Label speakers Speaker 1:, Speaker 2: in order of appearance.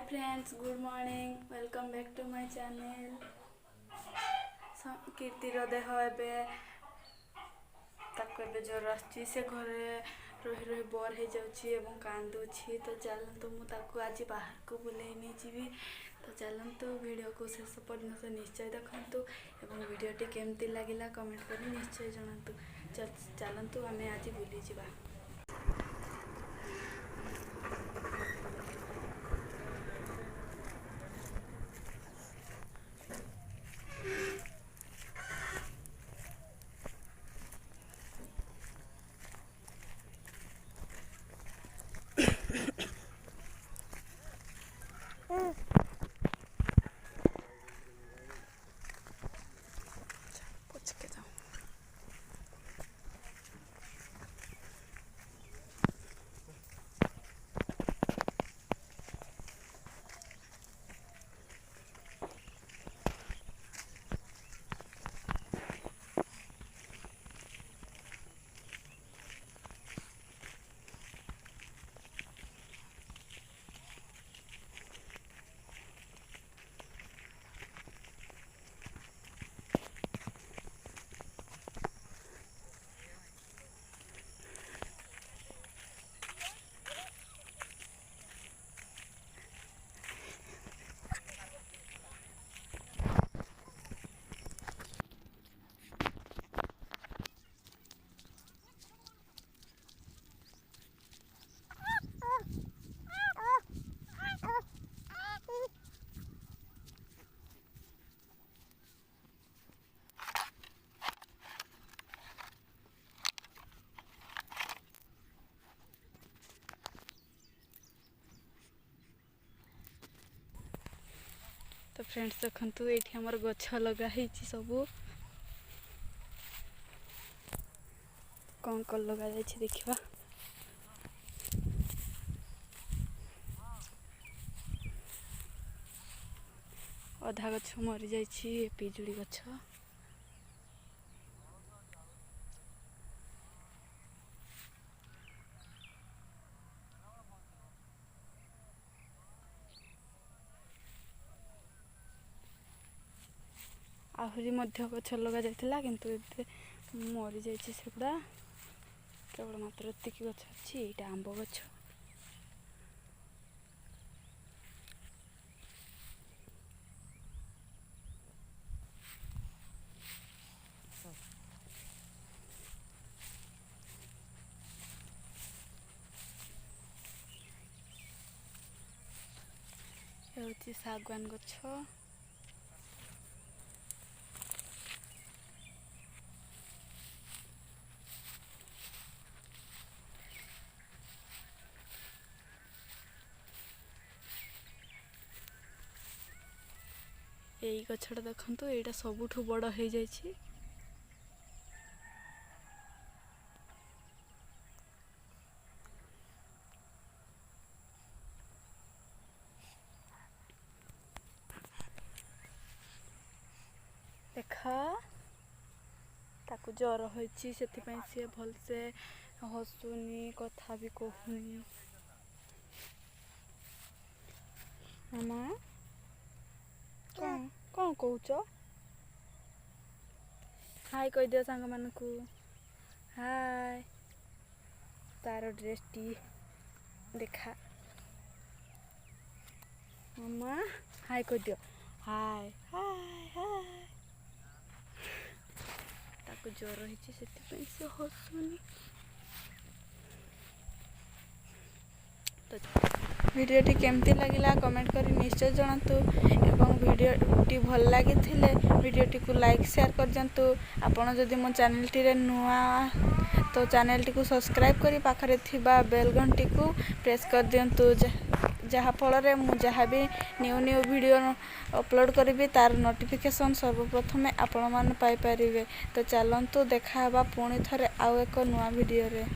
Speaker 1: friends, good morning. Welcome back to my channel. Keerthyର ଦେହ ଏବେ ତାକୁ ଏବେ ଜ୍ୱର ଆସୁଛି। ସେ ଘରେ ରହି ରହି ବୋର୍ ହେଇଯାଉଛି ଏବଂ କାନ୍ଦୁଛି। ତ ଚାଲନ୍ତୁ ମୁଁ ତାକୁ ଆଜି ବାହାରକୁ ବୁଲେଇ ନେଇଯିବି। ତ ଚାଲନ୍ତୁ ଭିଡ଼ିଓକୁ ଶେଷ ପର୍ଯ୍ୟନ୍ତ ନିଶ୍ଚୟ ଦେଖନ୍ତୁ ଏବଂ ଭିଡ଼ିଓଟି କେମିତି ଲାଗିଲା କମେଣ୍ଟ କରି ନିଶ୍ଚୟ ଜଣାନ୍ତୁ। ଚାଲନ୍ତୁ ଆମେ ଆଜି ବୁଲିଯିବା। तो फ्रेंड्स देखंतु ये हमर गछ लगा ହେଇଛି ସବୁ कौन लगा जाइए देखा अधा गछ मरी जाइए पिजुड़ी गछ आहरी मध्य गछ लगा जाइथिला किंतु एबे मरी जाइछि सेगुडा केवल मात्र एतिकी गछ अछि। एटा आंब गछ हेउछि सागवान गछ यही गछटा देखंतु एटा सबुठु बड़ हो जाइछि। देखा ताकु ज्वर होइछि सेति सी भल से हसुनी कथा भी कहूनी। मामा कौन कहूच हाय कह दियो सांग मानकु हाय। तार ड्रेस टी देखा मामा हाय कह दियो हाय हाय हाय। ताकु ज्वर होइछि सेति से हसुनी। भिडियोटी केमती लगिला कमेंट करी निश्चय जणातु एवं भिडियोटी भल लगी भिडियोटी को लाइक शेयर कर दियंतु। आपण जदि मो चैनल टी नुआ तो चैनल टी को सब्सक्राइब करी पाखरे थिबा बेल घंटी को प्रेस कर दियंतु जहा फल रे मु जहा भी न्यू वीडियो अपलोड करी तार नोटिफिकेशन सर्वप्रथमे आपण मान पाई परिबे। तो चलंतु देखा हबा पुणी थरे आउ एक नुआ वीडियो रे।